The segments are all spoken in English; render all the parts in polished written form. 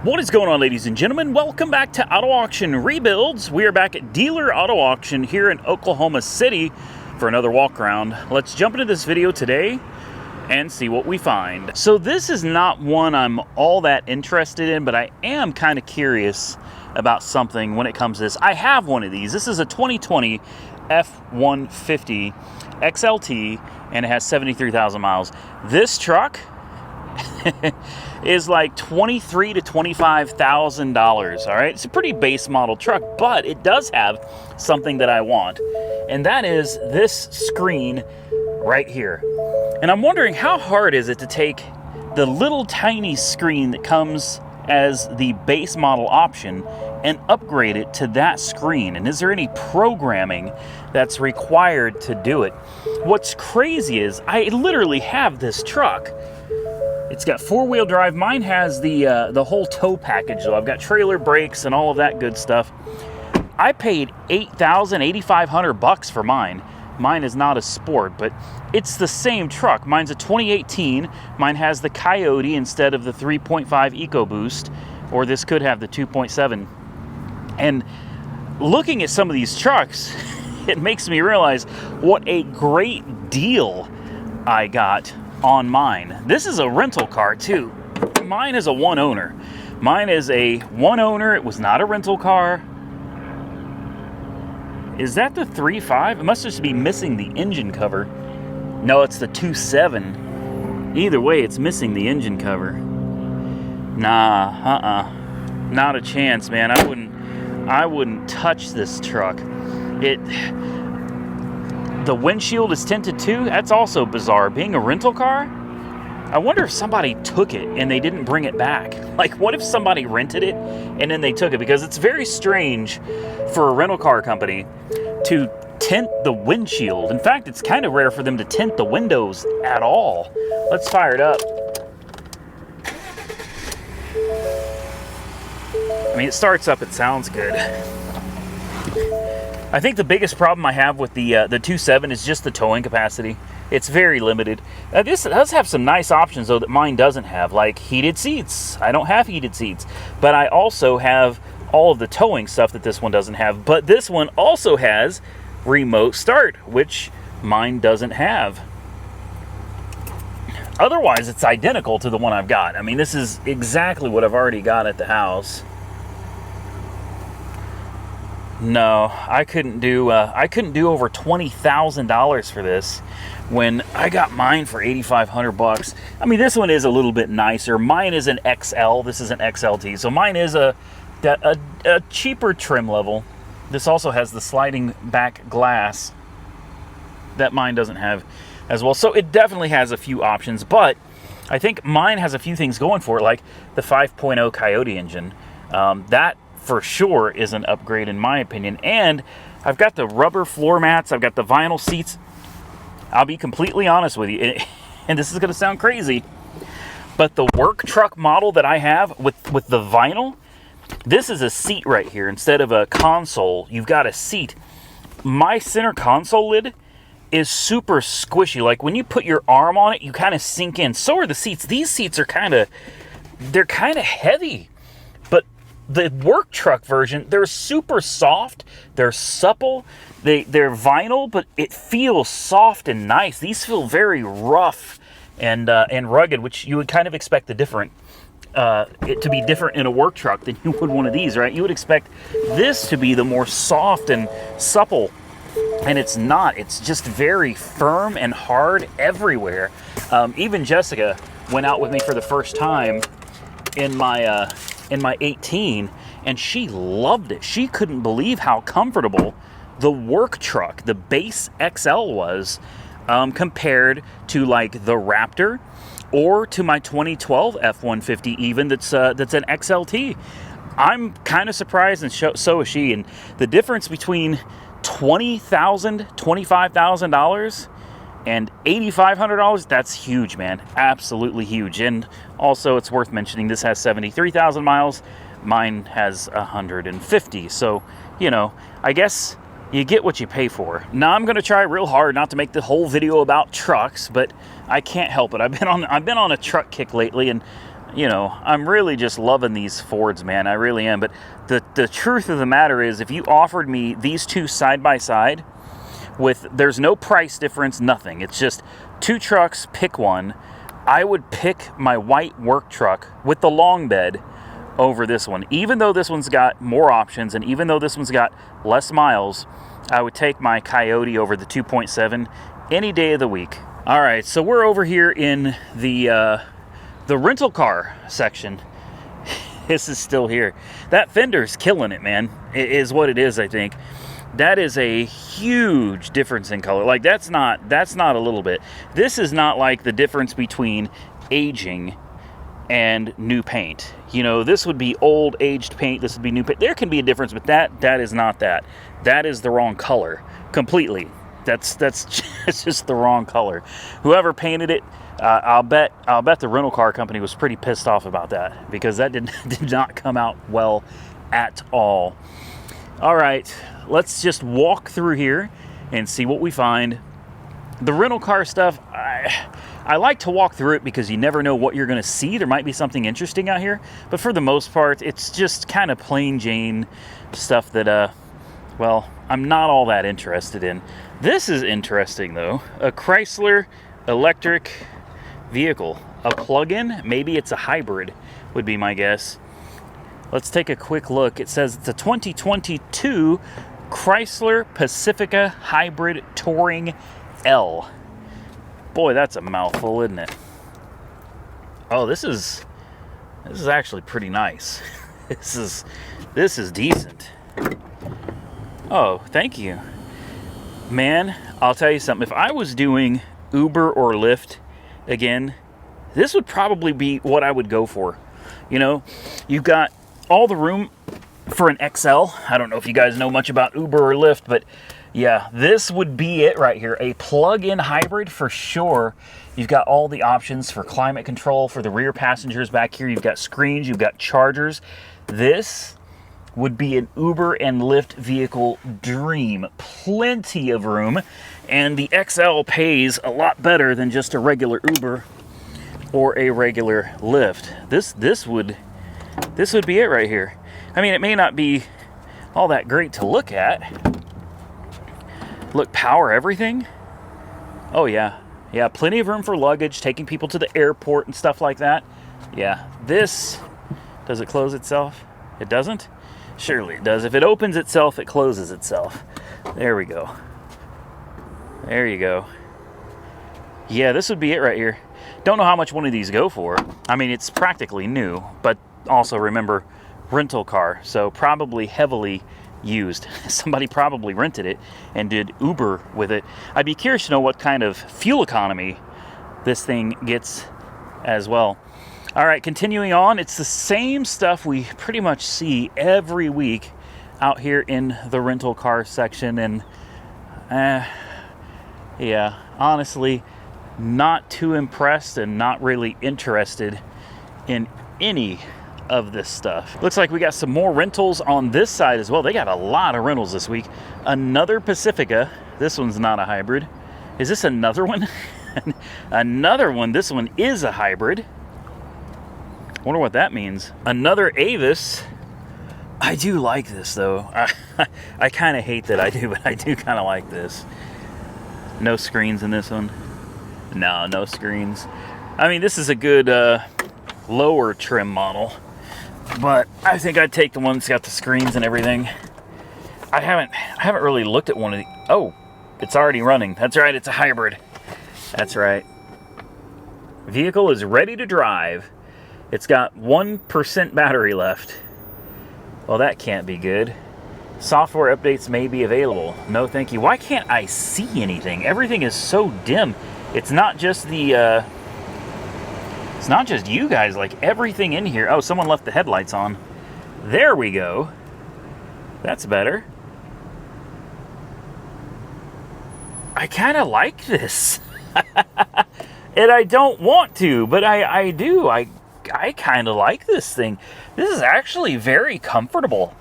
What is going on, ladies and gentlemen? Welcome back to Auto Auction Rebuilds. We are back at Dealer Auto Auction here in Oklahoma City for another walk around. Let's jump into this video today and see what we find. So this is not one I'm all that interested in, but I am kind of curious about something when it comes to this. I have one of these. This is a 2020 F-150 XLT and it has 73,000 miles. This truck is like $23,000 to $25,000. All right, it's a pretty base model truck, but it does have something that I want, and that is this screen right here. And I'm wondering, how hard is it to take the little tiny screen that comes as the base model option and upgrade it to that screen? And is there any programming that's required to do it? What's crazy is I literally have this truck. It's got four-wheel drive. Mine has the whole tow package, though. I've got trailer brakes and all of that good stuff. I paid $8,500 for mine. Mine is not a sport, but it's the same truck. Mine's a 2018. Mine has the Coyote instead of the 3.5 EcoBoost, or this could have the 2.7. And looking at some of these trucks, it makes me realize what a great deal I got on mine. This is a rental car too. Mine is a one owner. Mine is a one owner. It was not a rental car. Is that the 3.5? It must just be missing the engine cover. No, it's the 2.7. Either way, it's missing the engine cover. Nah, not a chance, man. I wouldn't touch this truck. The windshield is tinted too. That's also bizarre. Being a rental car, I wonder if somebody took it and they didn't bring it back. Like, what if somebody rented it and then they took it? Because it's very strange for a rental car company to tint the windshield. In fact, it's kind of rare for them to tint the windows at all. Let's fire it up. I mean, it starts up, it sounds good. I think the biggest problem I have with the 2.7 is just the towing capacity. It's very limited. This does have some nice options, though, that mine doesn't have, like heated seats. I don't have heated seats, but I also have all of the towing stuff that this one doesn't have. But this one also has remote start, which mine doesn't have. Otherwise, it's identical to the one I've got. I mean, this is exactly what I've already got at the house. No, I couldn't do over $20,000 for this when I got mine for $8,500. I mean, this one is a little bit nicer. Mine is an XL. This is an XLT. So mine is a cheaper trim level. This also has the sliding back glass that mine doesn't have as well. So it definitely has a few options, but I think mine has a few things going for it, like the 5.0 Coyote engine. That for sure is an upgrade in my opinion. And I've got the rubber floor mats. I've got the vinyl seats. I'll be completely honest with you, and this is going to sound crazy, but the work truck model that I have with the vinyl, this is a seat right here. Instead of a console, you've got a seat. My center console lid is super squishy. Like when you put your arm on it, you kind of sink in. So are the seats. These seats are they're kind of heavy. But the work truck version, they're super soft, they're supple, they're vinyl, but it feels soft and nice. These feel very rough and rugged, which you would kind of expect it to be different in a work truck than you would one of these, right? You would expect this to be the more soft and supple, and it's not. It's just very firm and hard everywhere. Even Jessica went out with me for the first time in my 18, and she loved it. She couldn't believe how comfortable the work truck, the base XL was, compared to like the Raptor or to my 2012 F-150 even that's an XLT. I'm kind of surprised, and so is she. And the difference between $20,000, $25,000 and $8,500, that's huge, man. Absolutely huge. And also, it's worth mentioning, this has 73,000 miles. Mine has 150. So, you know, I guess you get what you pay for. Now, I'm going to try real hard not to make the whole video about trucks, but I can't help it. I've been on a truck kick lately, and you know, I'm really just loving these Fords, man. I really am. But the truth of the matter is, if you offered me these two side by side, there's no price difference, nothing. It's just two trucks, pick one. I would pick my white work truck with the long bed over this one. Even though this one's got more options, and even though this one's got less miles, I would take my Coyote over the 2.7 any day of the week. All right, so we're over here in the rental car section. This is still here. That fender's killing it, man. It is what it is, I think. That is a huge difference in color. Like, that's not a little bit. This is not like the difference between aging and new paint. You know, this would be old aged paint, this would be new paint. There can be a difference, but that is not that. That is the wrong color completely. That's just the wrong color. Whoever painted it, I'll bet the rental car company was pretty pissed off about that, because that did not come out well at all. All right, let's just walk through here and see what we find. The rental car stuff, I like to walk through it because you never know what you're going to see. There might be something interesting out here, but for the most part, it's just kind of plain Jane stuff that, well, I'm not all that interested in. This is interesting, though. A Chrysler electric vehicle. A plug-in? Maybe it's a hybrid, would be my guess. Let's take a quick look. It says it's a 2022 Chrysler Pacifica Hybrid Touring L. Boy, that's a mouthful, isn't it? Oh, this is actually pretty nice. This is decent. Oh, thank you. Man, I'll tell you something. If I was doing Uber or Lyft again, this would probably be what I would go for. You know, you've got all the room for an XL. I don't know if you guys know much about Uber or Lyft, but yeah, this would be it right here. A plug-in hybrid for sure. You've got all the options for climate control for the rear passengers back here. You've got screens, you've got chargers. This would be an Uber and Lyft vehicle dream. Plenty of room, and the XL pays a lot better than just a regular Uber or a regular Lyft. This would be it right here. I mean, it may not be all that great to look at. Look, power everything. Oh yeah, plenty of room for luggage, taking people to the airport and stuff like that. Yeah, this, does it close itself? It doesn't? Surely it does. If it opens itself, it closes itself. There we go. There you go. Yeah, this would be it right here. Don't know how much one of these go for. I mean, it's practically new, but also remember, rental car, so probably heavily used. Somebody probably rented it and did Uber with it. I'd be curious to know what kind of fuel economy this thing gets as well. All right, continuing on, it's the same stuff we pretty much see every week out here in the rental car section, and yeah, honestly, not too impressed and not really interested in any of this stuff. Looks like we got some more rentals on this side as well. They got a lot of rentals this week. Another Pacifica. This one's not a hybrid. Is this another one? Another one. This one is a hybrid. Wonder what that means. Another Avis. I do like this though. I kind of hate that I do, but I do kind of like this. No screens in this one. No screens. I mean, this is a good lower trim model, but I think I'd take the one that's got the screens and everything. I haven't really looked at one of the. Oh, it's already running. That's right, it's a hybrid. That's right. Vehicle is ready to drive. It's got 1% battery left. Well, that can't be good. Software updates may be available. No, thank you. Why can't I see anything? Everything is so dim. It's not just the. It's not just you guys. Like everything in here. Oh, someone left the headlights on. There we go. That's better. I kind of like this. And I don't want to, but I do. I kind of like this thing. This is actually very comfortable.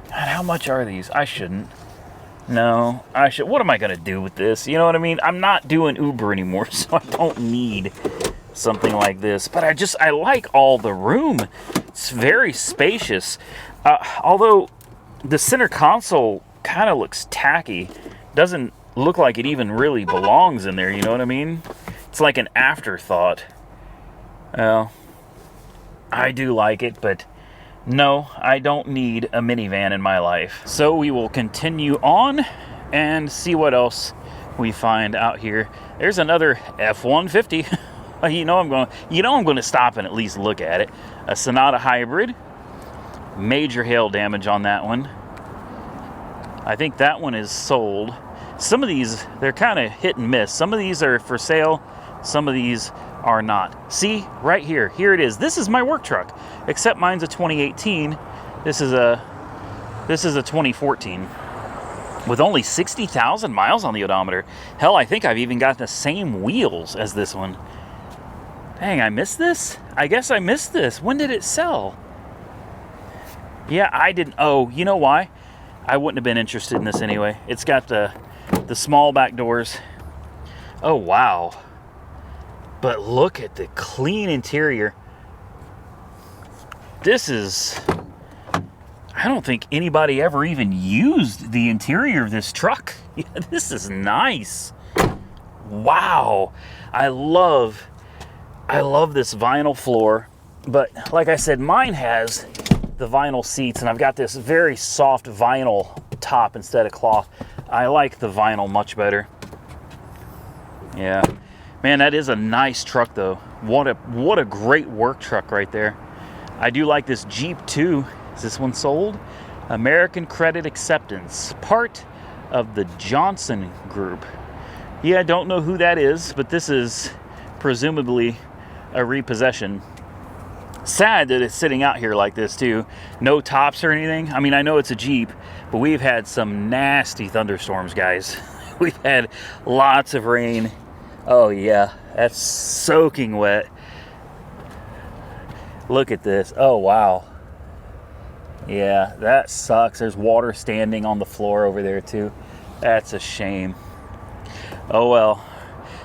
God, how much are these? I shouldn't. No, I should. What am I going to do with this? You know what I mean? I'm not doing Uber anymore, so I don't need something like this. But I like all the room. It's very spacious. Although the center console kind of looks tacky. Doesn't look like it even really belongs in there, you know what I mean? It's like an afterthought. Well, I do like it, but no, I don't need a minivan in my life. So we will continue on and see what else we find out here. There's another F-150. I'm going to stop and at least look at it. A Sonata hybrid. Major hail damage on that one. I think that one is sold. Some of these, they're kind of hit and miss. Some of these are for sale. Some of these are not. See, right here. Here it is. This is my work truck, except mine's a 2018. This is a 2014 with only 60,000 miles on the odometer. Hell, I think I've even got the same wheels as this one. Dang, I missed this? I guess I missed this. When did it sell? Yeah, I didn't. Oh, you know why? I wouldn't have been interested in this anyway. It's got the small back doors. Oh, wow. But look at the clean interior. This is... I don't think anybody ever even used the interior of this truck. Yeah, this is nice. Wow. I love this vinyl floor. But like I said, mine has the vinyl seats, and I've got this very soft vinyl top instead of cloth. I like the vinyl much better. Yeah. Man, that is a nice truck, though. What a great work truck right there. I do like this Jeep, too. Is this one sold? American Credit Acceptance. Part of the Johnson Group. Yeah, I don't know who that is, but this is presumably a repossession. Sad that it's sitting out here like this, too. No tops or anything. I mean, I know it's a Jeep, but we've had some nasty thunderstorms, guys. We've had lots of rain. Oh yeah, that's soaking wet. Look at this. Oh wow. Yeah, that sucks. There's water standing on the floor over there too. That's a shame. Oh well.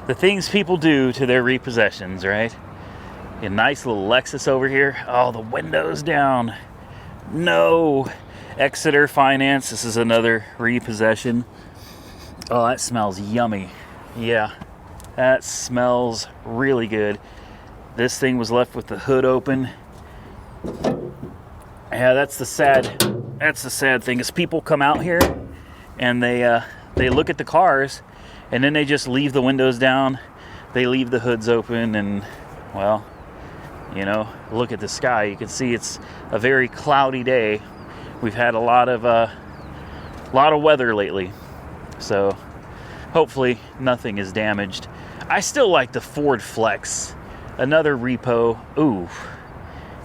The things people do to their repossessions, right? A nice little Lexus over here. Oh, the window's down. No. Exeter Finance. This is another repossession. Oh, that smells yummy. Yeah. That smells really good. This thing was left with the hood open. Yeah, that's the sad thing is people come out here and they look at the cars and then they just leave the windows down. They leave the hoods open and, well, you know, look at the sky. You can see it's a very cloudy day. We've had a lot of weather lately. So hopefully nothing is damaged. I still like the Ford Flex. Another repo. Ooh,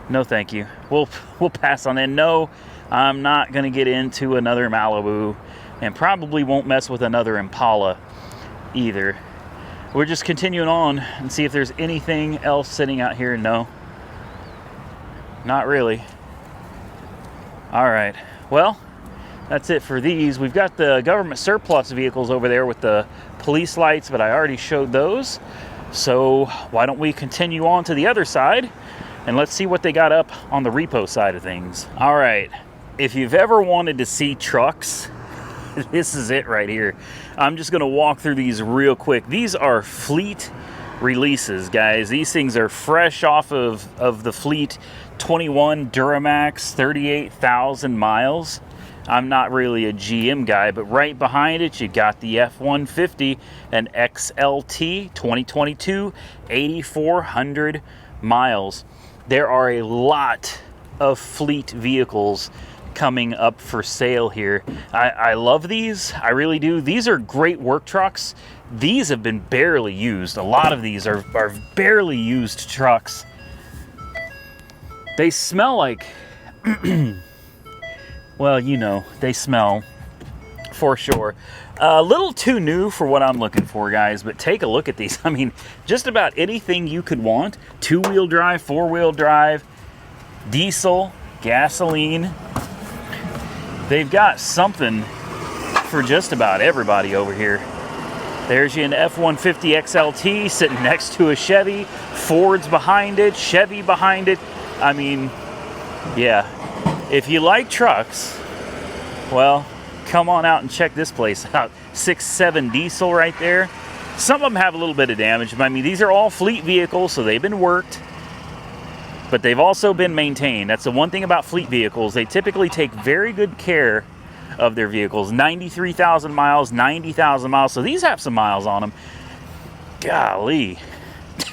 no thank you. We'll pass on that. No, I'm not going to get into another Malibu and probably won't mess with another Impala either. We're just continuing on and see if there's anything else sitting out here. No, not really. All right, well, that's it for these. We've got the government surplus vehicles over there with the police lights, but I already showed those. So why don't we continue on to the other side and let's see what they got up on the repo side of things. All right, if you've ever wanted to see trucks, this is it right here. I'm just gonna walk through these real quick. These are fleet releases, guys. These things are fresh off of the fleet 21 Duramax, 38,000 miles. I'm not really a GM guy, but right behind it, you got the F-150, an XLT 2022, 8,400 miles. There are a lot of fleet vehicles coming up for sale here. I love these. I really do. These are great work trucks. These have been barely used. A lot of these are barely used trucks. They smell like... well, you know, they smell for sure. A little too new for what I'm looking for, guys, but take a look at these. I mean, just about anything you could want. Two-wheel drive, four-wheel drive, diesel, gasoline. They've got something for just about everybody over here. There's you an F-150 XLT sitting next to a Chevy. Ford's behind it, Chevy behind it. I mean, yeah. If you like trucks, well, come on out and check this place out. 6.7 diesel right there. Some of them have a little bit of damage. I mean, these are all fleet vehicles, so they've been worked, but they've also been maintained. That's the one thing about fleet vehicles. They typically take very good care of their vehicles. 93,000 miles, 90,000 miles. So these have some miles on them. Golly,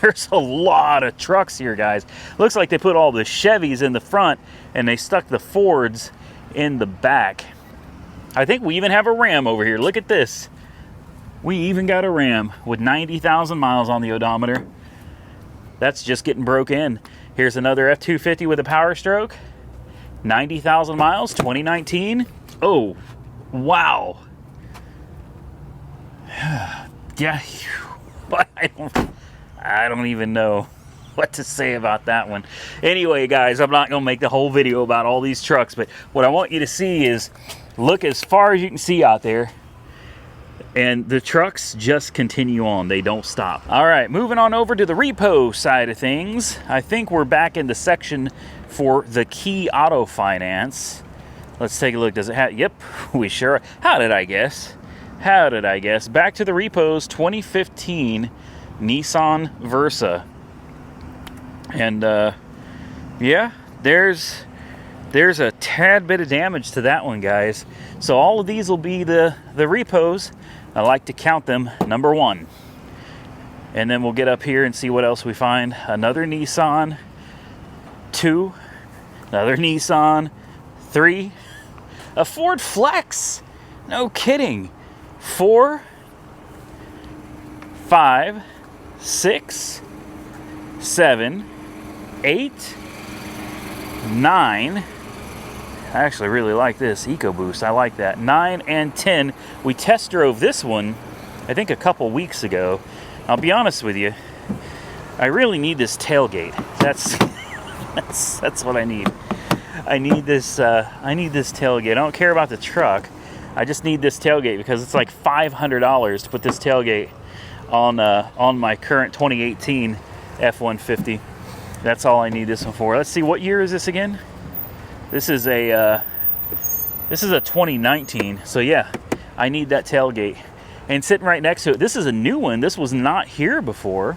there's a lot of trucks here, guys. Looks like they put all the Chevys in the front and they stuck the Fords in the back. I think we even have a Ram over here. Look at this. We even got a Ram with 90,000 miles on the odometer. That's just getting broke in. Here's another F-250 with a Power Stroke. 90,000 miles, 2019. Oh, wow. Yeah, I don't even know what to say about that one. Anyway, guys, I'm not going to make the whole video about all these trucks, but what I want you to see is look as far as you can see out there. And the trucks just continue on. They don't stop. All right, moving on over to the repo side of things. I think we're back in the section for the Key Auto Finance. Let's take a look. Does it have? Yep, we sure are. How did I guess? How did I guess? Back to the repos, 2015 Nissan Versa. And yeah, there's a tad bit of damage to that one, guys. So all of these will be the repos. I like to count them number 1. And then we'll get up here and see what else we find. Another Nissan. 2. Another Nissan. 3. A Ford Flex. No kidding. 4. 5. 6. 7. 8. 9. I actually really like this EcoBoost. I like that. 9 and 10. We test drove this one, I think, a couple weeks ago. I'll be honest with you. I really need this tailgate. That's what I need. I need this tailgate. I don't care about the truck. I just need this tailgate because it's like $500 to put this tailgate on my current 2018 F-150. That's all I need this one for. Let's see, what year is this again? This is a 2019, so yeah, I need that tailgate. And sitting right next to it, this is a new one. This was not here before.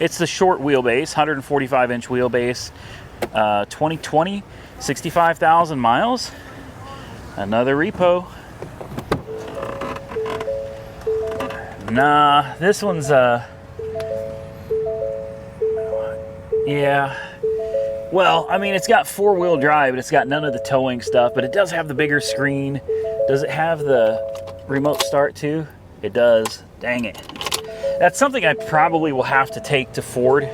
It's the short wheelbase, 145-inch wheelbase, 2020, 65,000 miles. Another repo. Nah, this one's yeah. Well, I mean, it's got 4-wheel drive, but it's got none of the towing stuff, but it does have the bigger screen. Does it have the remote start too? It does. Dang it. That's something I probably will have to take to Ford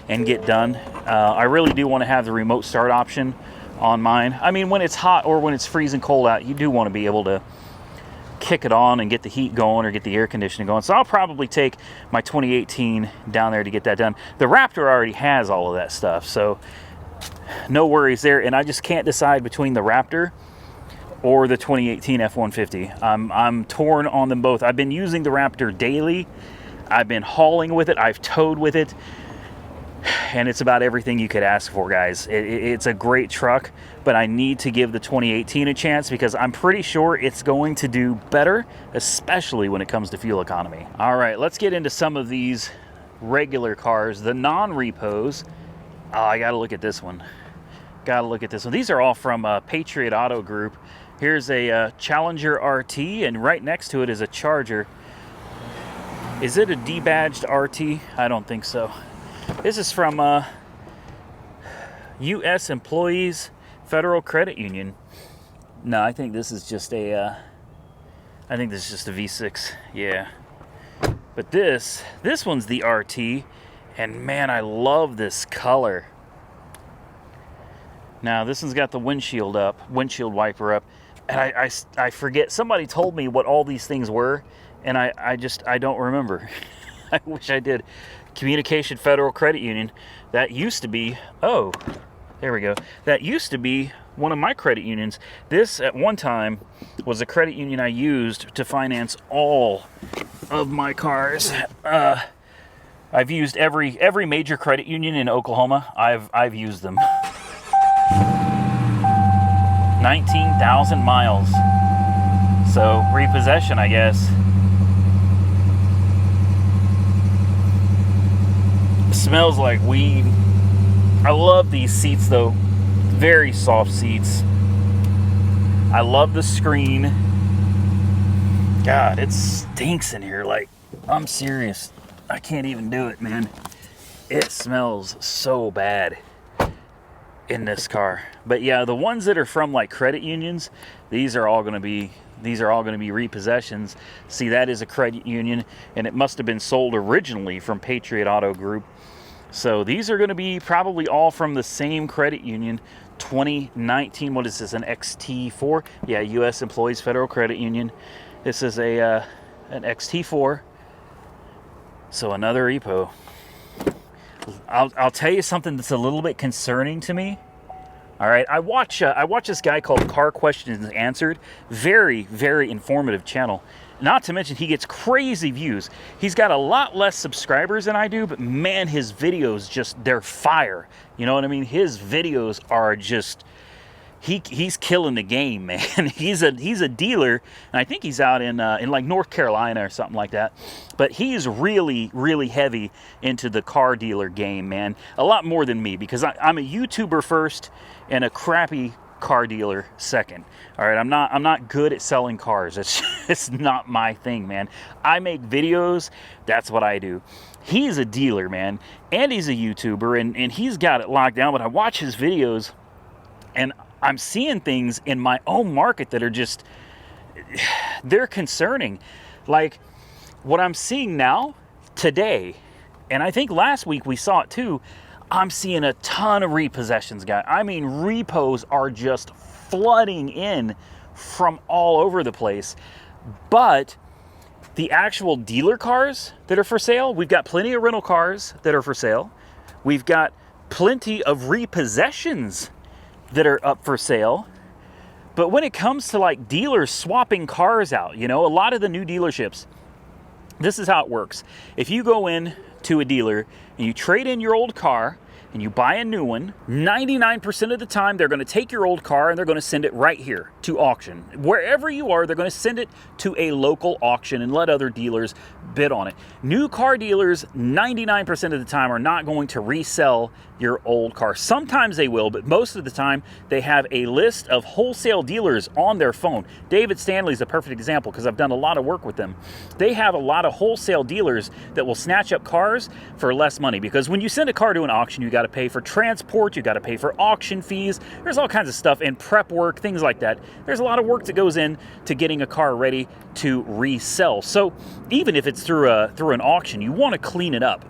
and get done. I really do want to have the remote start option on mine. I mean, when it's hot or when it's freezing cold out, you do want to be able to kick it on and get the heat going or get the air conditioning going. So I'll probably take my 2018 down there to get that done. The Raptor already has all of that stuff, so no worries there. And I just can't decide between the Raptor or the 2018 F-150. I'm torn on them both. I've been using the Raptor daily. I've been hauling with it. I've towed with it. And it's about everything you could ask for, guys. It's a great truck, but I need to give the 2018 a chance because I'm pretty sure it's going to do better, especially when it comes to fuel economy. All right, let's get into some of these regular cars, the non-repos. Oh, I gotta look at this one. Gotta look at this one. These are all from Patriot Auto Group. Here's a Challenger RT, and right next to it is a Charger. Is it a debadged RT? I don't think so. This is from U.S. Employees Federal Credit Union. No, I think this is just a. I think this is just a V6. Yeah. But this one's the RT, and man, I love this color. Now this one's got the windshield wiper up, and I forget. Somebody told me what all these things were, and I don't remember. I wish I did. Communication Federal Credit Union. That used to be, oh, There we go. That used to be one of my credit unions. This, at one time, was a credit union I used to finance all of my cars. I've used every major credit union in Oklahoma. I've used them. 19,000 miles. So, repossession, I guess. Smells like weed. I love these seats though. Very soft seats. I love the screen. God, it stinks in here. Like, I'm serious. I can't even do it, man. It smells so bad in this car. But yeah, the ones that are from like credit unions, these are all going to be repossessions. See, that is a credit union, and it must have been sold originally from Patriot Auto Group. So these are going to be probably all from the same credit union. 2019, what is this, an XT4? Yeah, U.S. Employees Federal Credit Union. This is an XT4. So another repo. I'll tell you something that's a little bit concerning to me. All right, I watch this guy called Car Questions Answered. Very, very informative channel. Not to mention, he gets crazy views. He's got a lot less subscribers than I do, but man, his videos they're fire. You know what I mean? His videos are just, he's killing the game, man. He's a dealer, and I think he's out in like North Carolina or something like that. But he's really, really heavy into the car dealer game, man. A lot more than me, because I'm a YouTuber first and a crappy car dealer second. All right, I'm not good at selling cars. It's not my thing, man. I make videos. That's what I do. He's a dealer, man, and he's a YouTuber, and he's got it locked down. But I watch his videos, and I'm seeing things in my own market that are just, they're concerning. Like what I'm seeing now today, and I think last week we saw it too. I'm seeing a ton of repossessions, guys. I mean, repos are just flooding in from all over the place. But the actual dealer cars that are for sale, we've got plenty of rental cars that are for sale. We've got plenty of repossessions that are up for sale. But when it comes to like dealers swapping cars out, you know, a lot of the new dealerships, this is how it works. If you go in to a dealer and you trade in your old car and you buy a new one, 99% of the time they're going to take your old car and they're going to send it right here to auction. Wherever you are, they're going to send it to a local auction and let other dealers bid on it. New car dealers, 99% of the time, are not going to resell your old car. Sometimes they will, but most of the time they have a list of wholesale dealers on their phone. David Stanley's a perfect example because I've done a lot of work with them. They have a lot of wholesale dealers that will snatch up cars for less money, because when you send a car to an auction, you got to pay for transport, you got to pay for auction fees. There's all kinds of stuff, and prep work, things like that. There's a lot of work that goes in to getting a car ready to resell. So even if it's through an auction, you want to clean it up.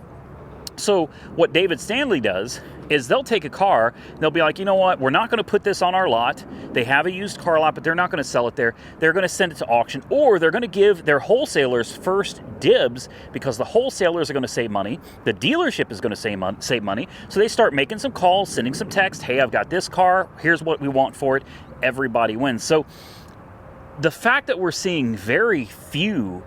So what David Stanley does is they'll take a car, they'll be like, you know what, we're not going to put this on our lot. They have a used car lot, but they're not going to sell it there. They're going to send it to auction, or they're going to give their wholesalers first dibs, because the wholesalers are going to save money. The dealership is going to save money. So they start making some calls, sending some text. Hey, I've got this car. Here's what we want for it. Everybody wins. So the fact that we're seeing very few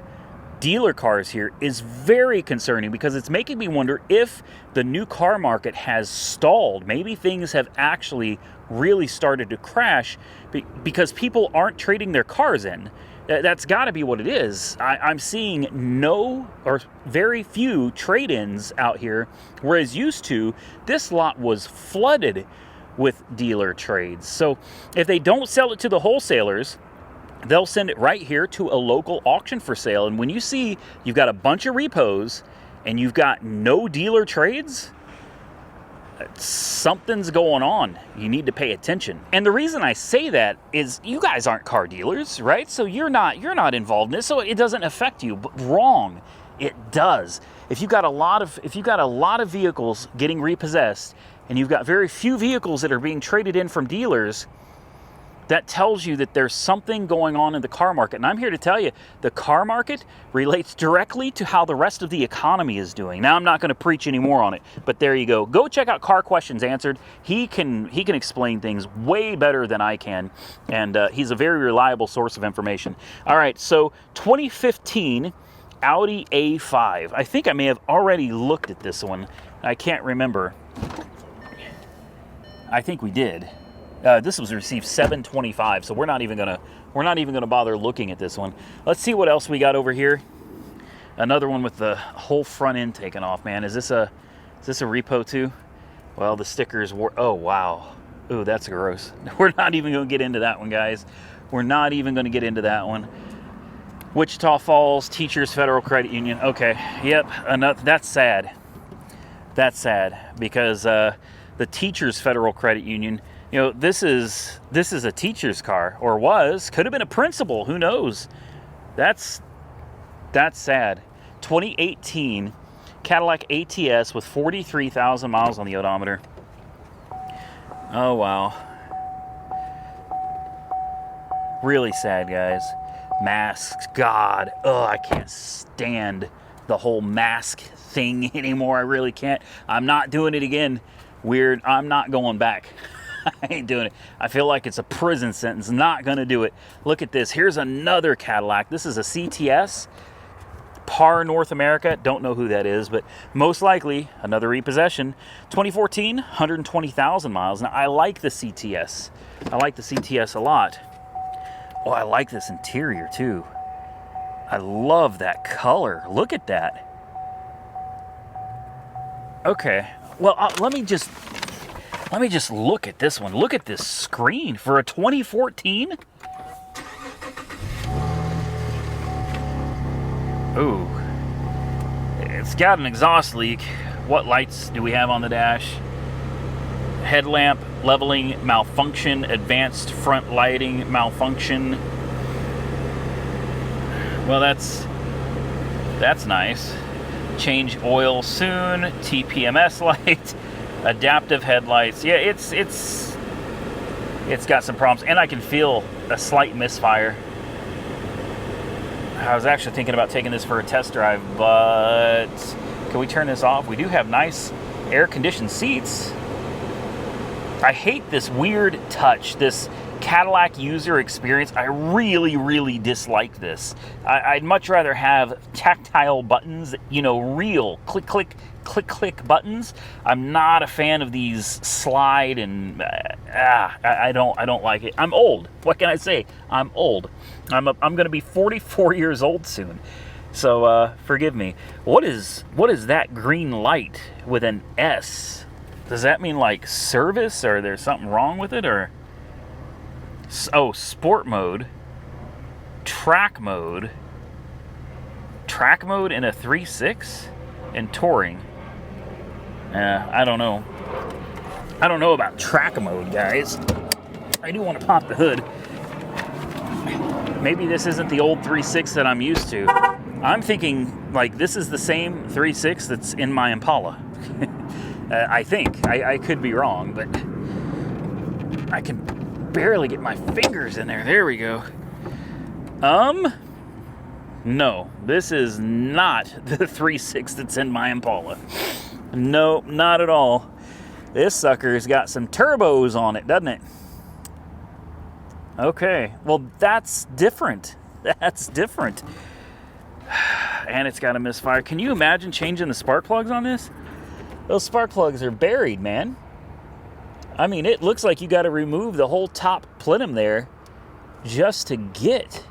dealer cars here is very concerning, because it's making me wonder if the new car market has stalled. Maybe things have actually really started to crash because people aren't trading their cars in. That's got to be what it is. I'm seeing no or very few trade-ins out here, whereas used to, this lot was flooded with dealer trades. So if they don't sell it to the wholesalers, they'll send it right here to a local auction for sale. And when you see you've got a bunch of repos and you've got no dealer trades, something's going on. You need to pay attention. And the reason I say that is you guys aren't car dealers, right? So you're not involved in this, so it doesn't affect you. But wrong, it does. If you've got a lot of vehicles getting repossessed and you've got very few vehicles that are being traded in from dealers, that tells you that there's something going on in the car market. And I'm here to tell you, the car market relates directly to how the rest of the economy is doing. Now, I'm not going to preach any more on it, but there you go. Go check out Car Questions Answered. He can explain things way better than I can, and he's a very reliable source of information. All right, so 2015 Audi A5. I think I may have already looked at this one. I can't remember. I think we did. This was received 725, so we're not even gonna bother looking at this one. Let's see what else we got over here. Another one with the whole front end taken off, man. Is this a repo too? Well, the stickers were. Oh wow. Ooh, that's gross. We're not even gonna get into that one, guys. We're not even gonna get into that one. Wichita Falls Teachers Federal Credit Union. Okay. Yep. That's sad. That's sad because the Teachers Federal Credit Union. You know, this is a teacher's car, or could have been a principal, who knows. That's sad. 2018 Cadillac ATS with 43,000 miles on the odometer. Oh wow. Really sad, guys. Masks, God. Oh, I can't stand the whole mask thing anymore. I really can't. I'm not doing it again. Weird. I'm not going back. I ain't doing it. I feel like it's a prison sentence. Not going to do it. Look at this. Here's another Cadillac. This is a CTS. Par North America. Don't know who that is, but most likely another repossession. 2014, 120,000 miles. Now, I like the CTS. I like the CTS a lot. Oh, I like this interior, too. I love that color. Look at that. Okay. Well, let me just look at this one. Look at this screen for a 2014. Ooh. It's got an exhaust leak. What lights do we have on the dash? Headlamp leveling malfunction, advanced front lighting malfunction. Well, that's nice. Change oil soon. TPMS light. Adaptive headlights. Yeah, it's got some problems, and I can feel a slight misfire. I was actually thinking about taking this for a test drive, but can we turn this off? We do have nice air-conditioned seats. I hate this weird touch, this Cadillac user experience. I really, really dislike this. I'd much rather have tactile buttons, you know, real click, click, click, click buttons. I'm not a fan of these slide and I don't like it. I'm old. What can I say? I'm old. I'm going to be 44 years old soon. So forgive me. What is that green light with an S? Does that mean like service, or there's something wrong with it, or? Oh, sport mode, track mode in a 3.6, and touring. I don't know. I don't know about track mode, guys. I do want to pop the hood. Maybe this isn't the old 3.6 that I'm used to. I'm thinking like this is the same 3.6 that's in my Impala. I think. I could be wrong, but I can barely get my fingers in there. There we go. No, this is not the 3.6 that's in my Impala. No, not at all. This sucker's got some turbos on it, doesn't it? Okay, well, that's different. That's different. And it's got a misfire. Can you imagine changing the spark plugs on this? Those spark plugs are buried, man. I mean, it looks like you got to remove the whole top plenum there just to get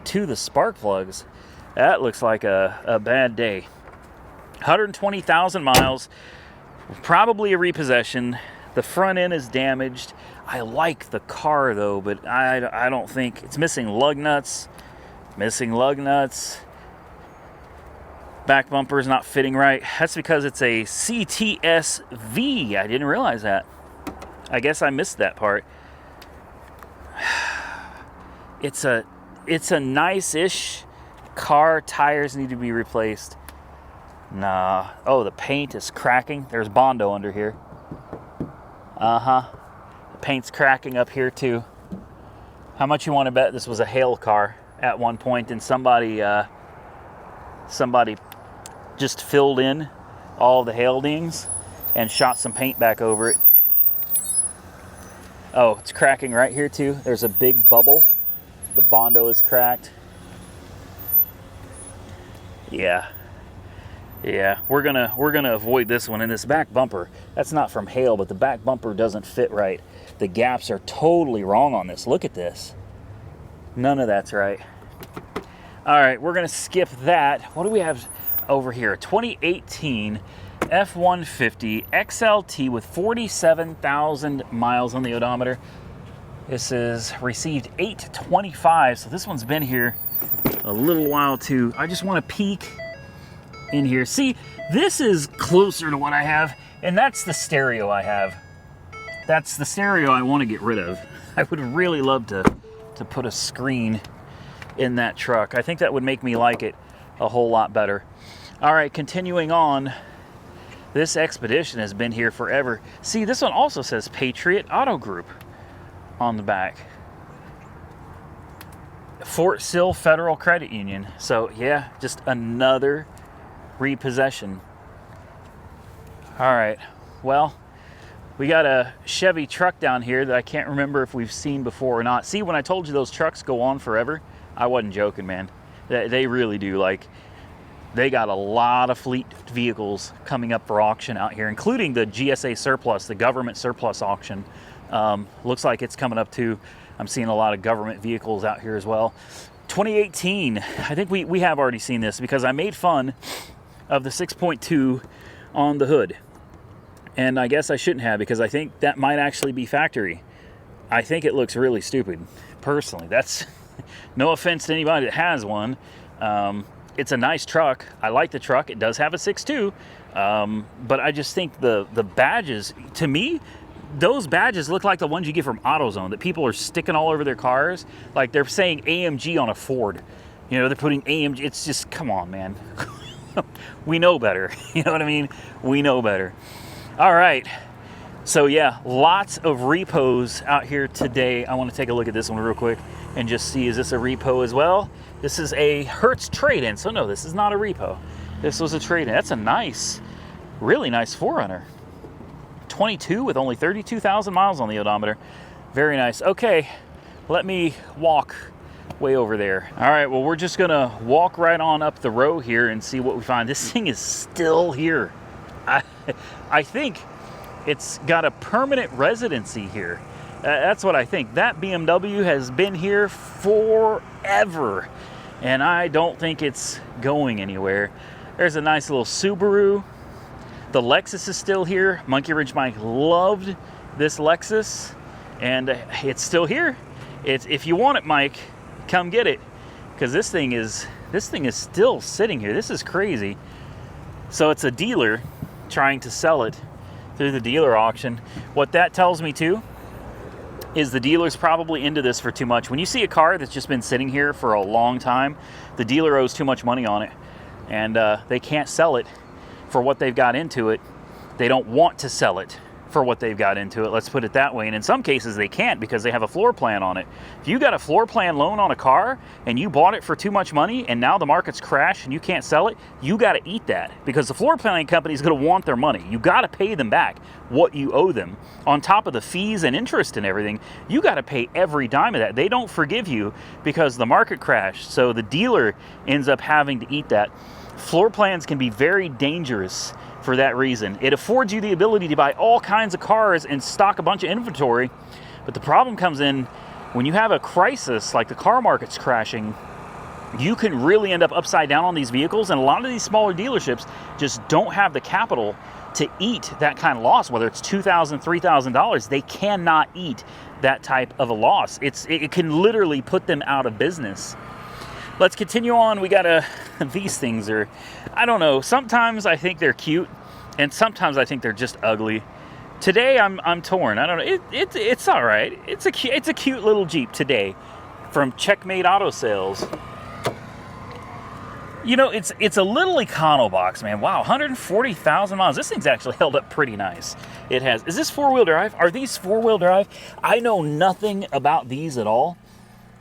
to the spark plugs. That looks like a bad day. 120,000 miles, probably a repossession. The front end is damaged. I like the car though, but I don't think it's missing lug nuts. Back bumper is not fitting right. That's because it's a CTS-V. I didn't realize that. I guess I missed that part. It's a nice-ish car. Tires need to be replaced. Nah. Oh, the paint is cracking. There's Bondo under here. Uh-huh. Paint's cracking up here too. How much you want to bet this was a hail car at one point, and somebody just filled in all the hail dings and shot some paint back over it. Oh, it's cracking right here too. There's a big bubble. The Bondo is cracked. Yeah, we're gonna avoid this one. And this back bumper, that's not from hail, but the back bumper doesn't fit right. The gaps are totally wrong on this. Look at this. None of that's right. All right, we're gonna skip that. What do we have over here? 2018 F-150 XLT with 47,000 miles on the odometer. This is received 825, so this one's been here a little while too. I just want to peek in here. See, this is closer to what I have, and that's the stereo I have. That's the stereo I want to get rid of. I would really love to put a screen in that truck. I think that would make me like it a whole lot better. All right, continuing on. This Expedition has been here forever. See, this one also says Patriot Auto Group on the back. Fort Sill Federal Credit Union. So yeah, just another repossession. All right, well, we got a Chevy truck down here that I can't remember if we've seen before or not. See, when I told you those trucks go on forever, I wasn't joking, man. They really do. Like, they got a lot of fleet vehicles coming up for auction out here, including the GSA surplus, the government surplus auction. Looks like it's coming up too. I'm seeing a lot of government vehicles out here as well. 2018, I think we have already seen this because I made fun of the 6.2 on the hood. And I guess I shouldn't have, because I think that might actually be factory. I think it looks really stupid, personally. That's no offense to anybody that has one. It's a nice truck. I like the truck. It does have a 6.2. But I just think the badges, to me, those badges look like the ones you get from AutoZone that people are sticking all over their cars. Like they're saying AMG on a Ford. You know, they're putting AMG. It's just, come on, man. We know better. You know what I mean? We know better. All right. So yeah, lots of repos out here today. I want to take a look at this one real quick and just see, is this a repo as well? This is a Hertz trade-in. So no, this is not a repo. This was a trade-in. That's a nice, really nice 4Runner. 22 with only 32,000 miles on the odometer. Very nice. Okay, let me walk way over there. All right, well, we're just gonna walk right on up the row here and see what we find. This thing is still here. I think it's got a permanent residency here. That's what I think. That BMW has been here forever, and I don't think it's going anywhere. There's a nice little Subaru. The Lexus is still here. Monkey Wrench Mike loved this Lexus, and it's still here. If you want it, Mike, come get it, because this thing is still sitting here. This is crazy. So it's a dealer trying to sell it through the dealer auction. What that tells me too is the dealer's probably into this for too much. When you see a car that's just been sitting here for a long time, the dealer owes too much money on it, and they can't sell it for what they've got into it. They don't want to sell it for what they've got into it, let's put it that way. And in some cases they can't, because they have a floor plan on it. If you got a floor plan loan on a car and you bought it for too much money and now the market's crashed and you can't sell it, you got to eat that, because the floor planning company is going to want their money. You got to pay them back what you owe them. On top of the fees and interest and everything, you got to pay every dime of that. They don't forgive you because the market crashed, so the dealer ends up having to eat that. Floor plans can be very dangerous for that reason. It affords you the ability to buy all kinds of cars and stock a bunch of inventory, but the problem comes in when you have a crisis like the car market's crashing. You can really end up upside down on these vehicles, and a lot of these smaller dealerships just don't have the capital to eat that kind of loss, whether it's $2,000, $3,000. They cannot eat that type of a loss. It can literally put them out of business. Let's continue on. We got these things are, I don't know, sometimes I think they're cute and sometimes I think they're just ugly. Today I'm torn. I don't know. It's all right. It's a cute little Jeep today from Checkmate Auto Sales. You know, it's a little econo box, man. Wow, 140,000 miles. This thing's actually held up pretty nice. It has. Is this four-wheel drive? Are these four-wheel drive? I know nothing about these at all.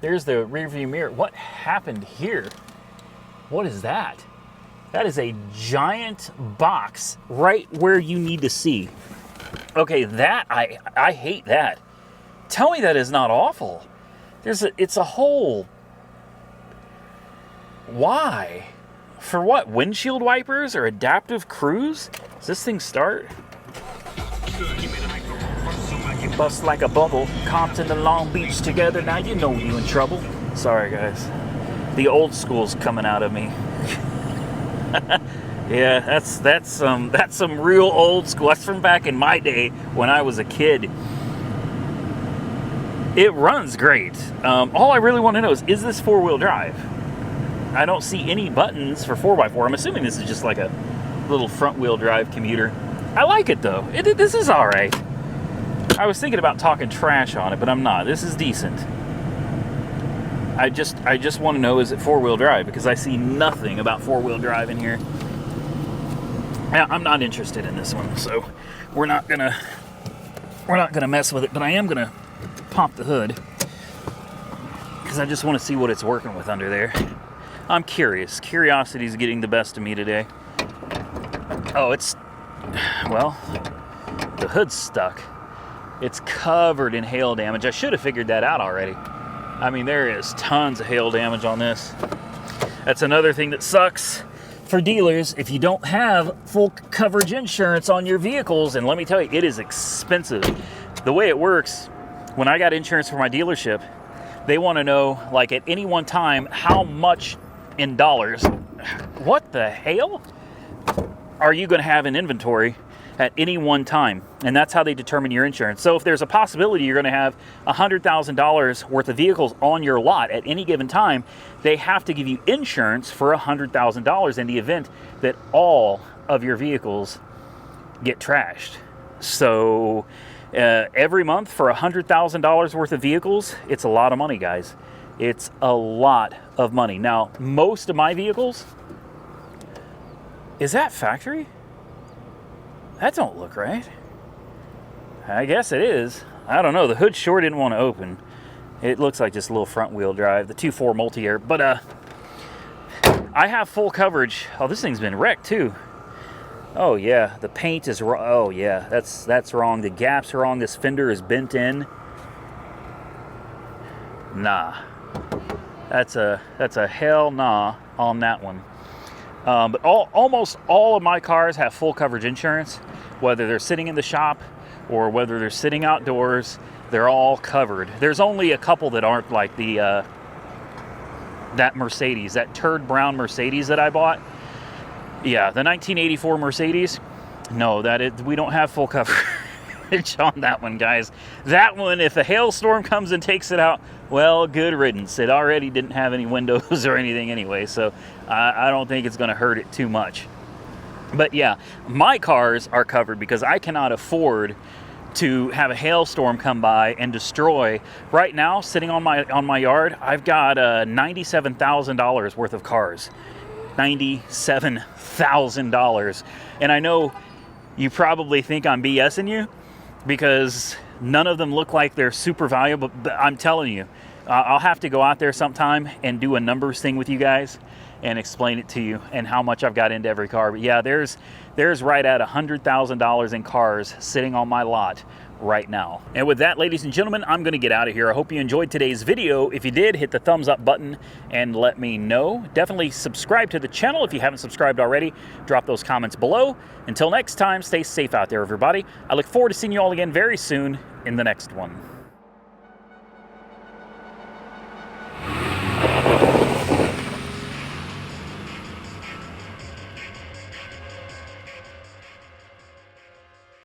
There's the rear view mirror. What happened here? What is that? That is a giant box right where you need to see. Okay, that, I hate that. Tell me that is not awful. It's a hole. Why? For what? Windshield wipers or adaptive cruise? Does this thing start? Bust like a bubble. Compton to Long Beach together. Now you know you in trouble. Sorry, guys. The old school's coming out of me. Yeah, that's some real old school. That's from back in my day when I was a kid. It runs great. All I really want to know is this four-wheel drive? I don't see any buttons for 4x4. I'm assuming this is just like a little front-wheel drive commuter. I like it, though. This is all right. I was thinking about talking trash on it, but I'm not. This is decent. I just want to know, is it four-wheel drive? Because I see nothing about four-wheel drive in here. I'm not interested in this one, so we're not gonna mess with it. But I am gonna pop the hood because I just want to see what it's working with under there. I'm curious. Curiosity's getting the best of me today. Oh, well, the hood's stuck. It's covered in hail damage. I should have figured that out already. I mean, there is tons of hail damage on this. That's another thing that sucks for dealers if you don't have full coverage insurance on your vehicles. And let me tell you, it is expensive. The way it works, when I got insurance for my dealership, they want to know, like, at any one time, how much in dollars, what the hell, are you going to have in inventory at any one time? And that's how they determine your insurance. So if there's a possibility you're going to have $100,000 worth of vehicles on your lot at any given time, they have to give you insurance for $100,000 in the event that all of your vehicles get trashed. So every month for $100,000 worth of vehicles, it's a lot of money, guys. It's a lot of money. Now, most of my vehicles, is that factory? That don't look right. I guess it is. I don't know. The hood sure didn't want to open. It looks like just a little front wheel drive, the 2.4 multi-air. But I have full coverage. Oh, this thing's been wrecked too. Oh yeah, the paint is wrong. Oh yeah, that's wrong. The gaps are wrong. This fender is bent in. Nah, that's a hell nah on that one. But almost all of my cars have full coverage insurance, whether they're sitting in the shop or whether they're sitting outdoors. They're all covered. There's only a couple that aren't, like the that Mercedes, that turd brown Mercedes that I bought. Yeah, the 1984 Mercedes. No, we don't have full coverage on that one, guys. That one, if a hailstorm comes and takes it out, well, good riddance. It already didn't have any windows or anything anyway, so I don't think it's going to hurt it too much. But yeah, my cars are covered because I cannot afford to have a hailstorm come by and destroy. Right now, sitting on my yard, I've got $97,000 worth of cars. $97,000. And I know you probably think I'm BSing you because none of them look like they're super valuable, but I'm telling you, I'll have to go out there sometime and do a numbers thing with you guys and explain it to you and how much I've got into every car. But yeah, there's right at $100,000 in cars sitting on my lot right now. And with that, ladies and gentlemen, I'm going to get out of here. I hope you enjoyed today's video. If you did, hit the thumbs up button and let me know. Definitely subscribe to the channel if you haven't subscribed already. Drop those comments below. Until next time, stay safe out there, everybody. I look forward to seeing you all again very soon in the next one.